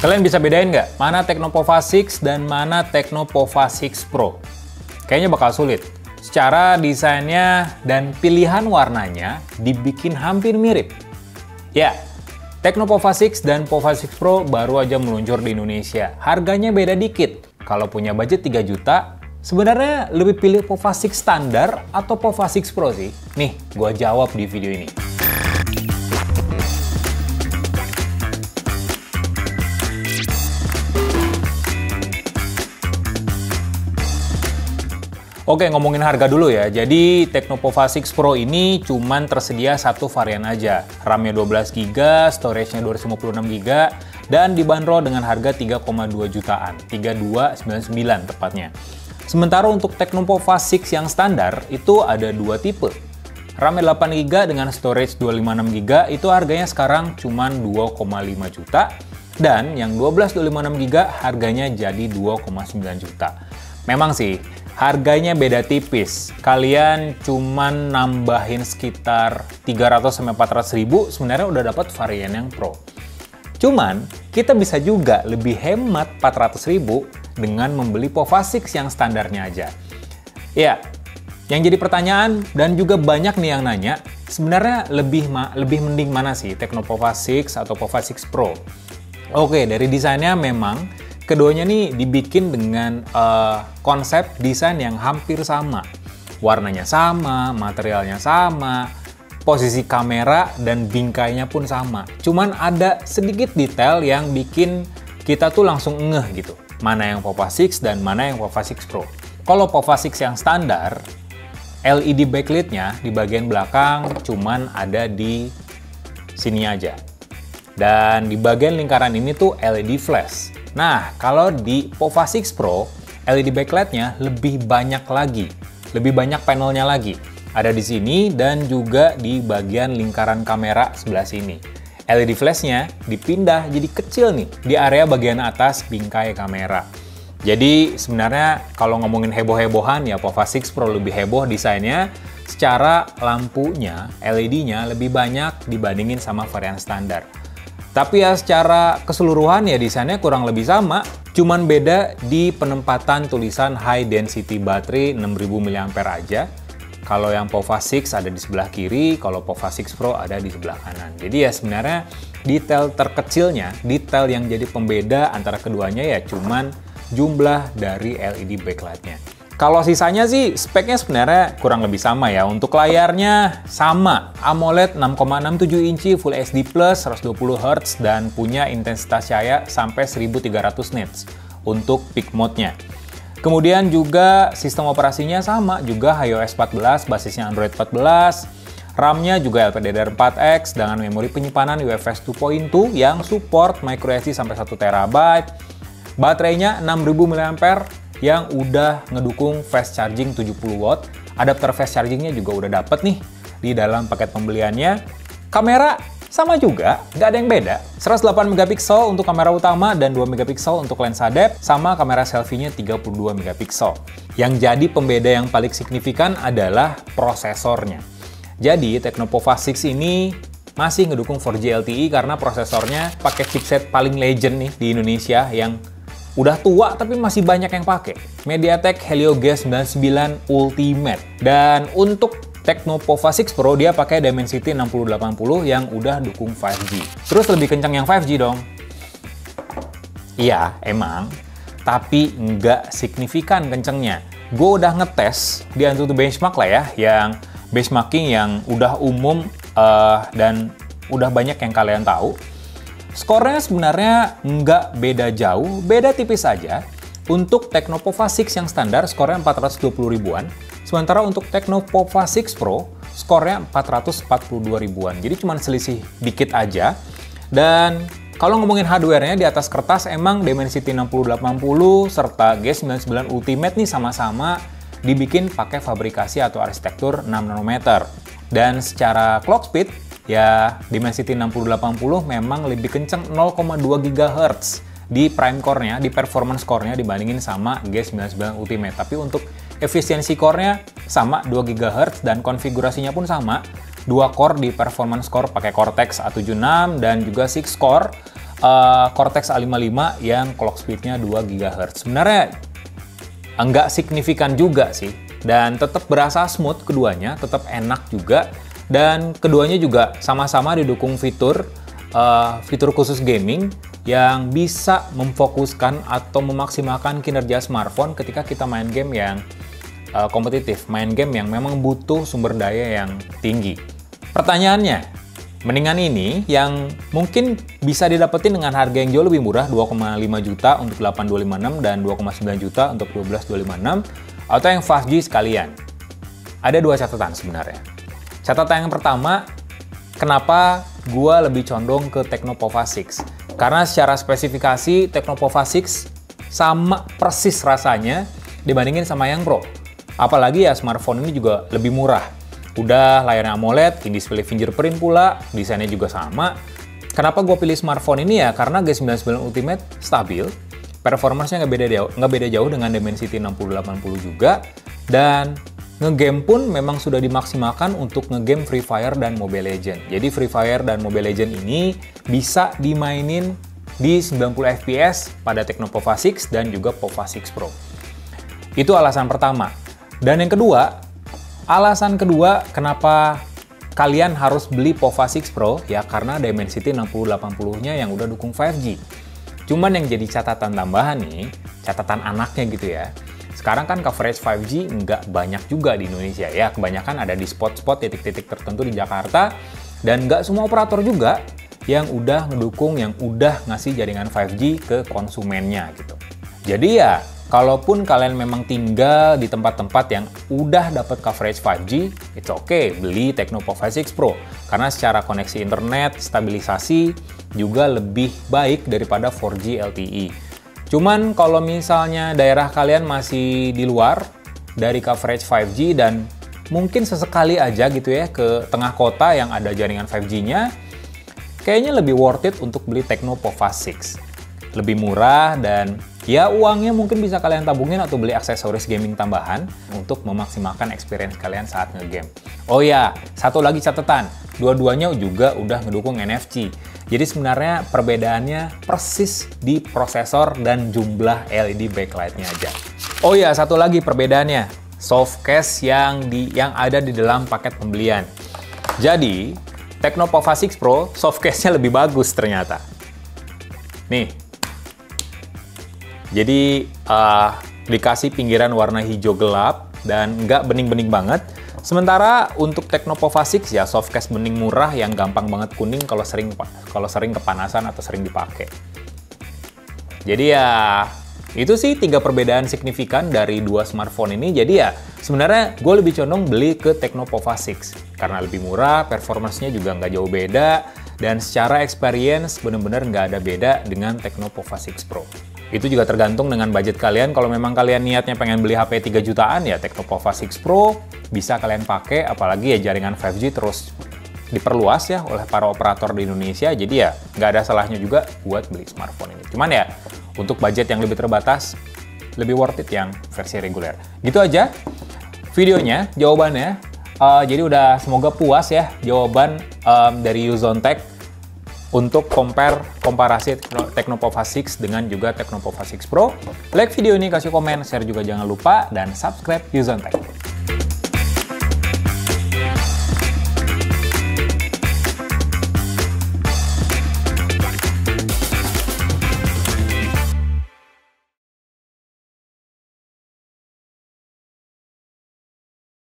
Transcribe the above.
Kalian bisa bedain nggak mana Tecnopova 6 dan mana Tecnopova 6 Pro? Kayaknya bakal sulit. Secara desainnya dan pilihan warnanya dibikin hampir mirip. Ya, Tecnopova 6 dan Pova 6 Pro baru aja meluncur di Indonesia. Harganya beda dikit. Kalau punya budget 3 juta, sebenarnya lebih pilih Pova 6 standar atau Pova 6 Pro sih? Nih, gua jawab di video ini. Oke, ngomongin harga dulu ya. Jadi Tecnopova 6 Pro ini cuman tersedia satu varian aja. RAM-nya 12GB, storage-nya 256GB, dan dibanderol dengan harga 3,2 jutaan. 3299 tepatnya. Sementara untuk Tecnopova 6 yang standar itu ada dua tipe. RAM-nya 8GB dengan storage 256GB itu harganya sekarang cuman 2,5 juta. Dan yang 12 256GB harganya jadi 2,9 juta. Memang sih, harganya beda tipis. Kalian cuman nambahin sekitar 300-400 ribu, sebenarnya udah dapat varian yang Pro. Cuman, kita bisa juga lebih hemat 400 ribu dengan membeli Pova 6 yang standarnya aja. Ya, yang jadi pertanyaan dan juga banyak nih yang nanya, sebenarnya lebih mending mana sih, Tecnopova 6 atau Pova 6 Pro? Oke, dari desainnya memang keduanya nih dibikin dengan konsep desain yang hampir sama. Warnanya sama, materialnya sama, posisi kamera dan bingkainya pun sama. Cuman ada sedikit detail yang bikin kita tuh langsung ngeh gitu. Mana yang Pova 6 dan mana yang Pova 6 Pro. Kalau Pova 6 yang standar, LED backlit-nya di bagian belakang cuman ada di sini aja. Dan di bagian lingkaran ini tuh LED flash. Nah, kalau di Pova 6 Pro, LED backlight-nya lebih banyak lagi. Lebih banyak panelnya lagi. Ada di sini dan juga di bagian lingkaran kamera sebelah sini. LED flash-nya dipindah jadi kecil nih di area bagian atas bingkai kamera. Jadi sebenarnya kalau ngomongin heboh-hebohan ya Pova 6 Pro lebih heboh desainnya. Secara lampunya, LED-nya lebih banyak dibandingin sama varian standar. Tapi ya secara keseluruhan ya desainnya kurang lebih sama, cuman beda di penempatan tulisan high density battery 6000 mAh aja. Kalau yang Pova 6 ada di sebelah kiri, kalau Pova 6 Pro ada di sebelah kanan. Jadi ya sebenarnya detail terkecilnya, detail yang jadi pembeda antara keduanya ya cuman jumlah dari LED backlight-nya. Kalau sisanya sih speknya sebenarnya kurang lebih sama ya. Untuk layarnya sama, AMOLED 6,67 inci Full HD+, 120Hz dan punya intensitas cahaya sampai 1300 nits untuk peak mode-nya. Kemudian juga sistem operasinya sama, juga iOS 14, basisnya Android 14. RAM-nya juga LPDDR4X dengan memori penyimpanan UFS 2.2 yang support microSD sampai 1 TB. Baterainya 6000 mAh yang udah ngedukung fast charging 70 watt. Adapter fast chargingnya juga udah dapet nih di dalam paket pembeliannya. Kamera sama juga, nggak ada yang beda. 108 megapiksel untuk kamera utama dan 2 megapiksel untuk lensa depth, sama kamera selfie-nya 32 megapiksel. Yang jadi pembeda yang paling signifikan adalah prosesornya. Jadi Tecnopova 6 ini masih ngedukung 4G LTE karena prosesornya pakai chipset paling legend nih di Indonesia yang udah tua tapi masih banyak yang pakai. MediaTek Helio G99 Ultimate. Dan untuk Tecnopova 6 Pro dia pakai Dimensity 6080 yang udah dukung 5G. Terus lebih kencang yang 5G dong. Iya, emang. Tapi nggak signifikan kencengnya. Gue udah ngetes di AnTuTu Benchmark lah ya, yang benchmarking yang udah umum dan udah banyak yang kalian tahu. Skornya sebenarnya nggak beda jauh, beda tipis aja. Untuk Tecnopova 6 yang standar skornya 420 ribuan, sementara untuk Tecnopova 6 Pro skornya 442 ribuan. Jadi cuma selisih dikit aja. Dan kalau ngomongin hardware-nya di atas kertas emang Dimensity 6080 serta G99 Ultimate nih sama-sama dibikin pakai fabrikasi atau arsitektur 6 nanometer. Dan secara clock speed, ya Dimensity 6080 memang lebih kenceng 0,2 GHz di prime core-nya, di performance core-nya dibandingin sama G99 Ultimate. Tapi untuk efisiensi core-nya sama 2 GHz dan konfigurasinya pun sama. 2 core di performance core pakai Cortex A76 dan juga 6 core Cortex A55 yang clock speed-nya 2 GHz. Sebenarnya enggak signifikan juga sih, dan tetap berasa smooth keduanya, tetap enak juga, dan keduanya juga sama-sama didukung fitur khusus gaming yang bisa memfokuskan atau memaksimalkan kinerja smartphone ketika kita main game yang kompetitif, main game yang memang butuh sumber daya yang tinggi. Pertanyaannya, mendingan ini yang mungkin bisa didapetin dengan harga yang jauh lebih murah, 2,5 juta untuk 8256 dan 2,9 juta untuk 12256, atau yang 5G sekalian? Ada dua catatan sebenarnya. Catatan yang pertama, kenapa gua lebih condong ke Tecnopova 6? Karena secara spesifikasi Tecnopova 6 sama persis rasanya dibandingin sama yang Pro. Apalagi ya smartphone ini juga lebih murah. Udah layarnya AMOLED, in-display fingerprint pula, desainnya juga sama. Kenapa gue pilih smartphone ini ya? Karena G99 Ultimate stabil, performance-nya nggak beda jauh dengan Dimensity 6080 juga, dan ngegame pun memang sudah dimaksimalkan untuk ngegame Free Fire dan Mobile Legends. Jadi Free Fire dan Mobile Legends ini bisa dimainin di 90 fps pada Tecnopova 6 dan juga Pova 6 Pro. Itu alasan pertama. Dan yang kedua, alasan kedua kenapa kalian harus beli Pova 6 Pro, ya karena Dimensity 6080-nya yang udah dukung 5G. Cuman yang jadi catatan tambahan nih, catatan anaknya gitu ya. Sekarang kan coverage 5G nggak banyak juga di Indonesia ya, kebanyakan ada di spot-spot titik-titik tertentu di Jakarta, dan nggak semua operator juga yang udah ngedukung, yang udah ngasih jaringan 5G ke konsumennya gitu. Jadi ya, kalaupun kalian memang tinggal di tempat-tempat yang udah dapat coverage 5G, it's okay, beli Tecnopova 6 Pro. Karena secara koneksi internet, stabilisasi juga lebih baik daripada 4G LTE. Cuman kalau misalnya daerah kalian masih di luar dari coverage 5G dan mungkin sesekali aja gitu ya ke tengah kota yang ada jaringan 5G-nya, kayaknya lebih worth it untuk beli Tecnopova 6. Lebih murah dan ya uangnya mungkin bisa kalian tabungin atau beli aksesoris gaming tambahan untuk memaksimalkan experience kalian saat ngegame. Oh ya, satu lagi catatan, dua-duanya juga udah ngedukung NFC. Jadi sebenarnya perbedaannya persis di prosesor dan jumlah LED backlight-nya aja. Oh ya, satu lagi perbedaannya, softcase yang ada di dalam paket pembelian. Jadi, Tecnopova 6 Pro softcase-nya lebih bagus ternyata. Nih. Jadi dikasih pinggiran warna hijau gelap dan nggak bening-bening banget. Sementara untuk Tecnopova 6 ya softcase bening murah yang gampang banget kuning kalau sering kepanasan atau sering dipakai. Jadi ya itu sih 3 perbedaan signifikan dari dua smartphone ini. Jadi ya sebenarnya gue lebih condong beli ke Tecnopova 6 karena lebih murah, performance-nya juga nggak jauh beda, dan secara experience bener-bener nggak ada beda dengan Tecnopova 6 Pro. Itu juga tergantung dengan budget kalian. Kalau memang kalian niatnya pengen beli HP 3 jutaan, ya Tecnopova 6 Pro bisa kalian pakai, apalagi ya jaringan 5G terus diperluas ya oleh para operator di Indonesia. Jadi ya nggak ada salahnya juga buat beli smartphone ini. Cuman ya untuk budget yang lebih terbatas, lebih worth it yang versi reguler. Gitu aja videonya, jawabannya. Jadi udah semoga puas ya jawaban dari Uzontech untuk komparasi Tecnopova 6 dengan juga Tecnopova 6 Pro. Like video ini, kasih komen, share juga jangan lupa, dan subscribe Uzontech.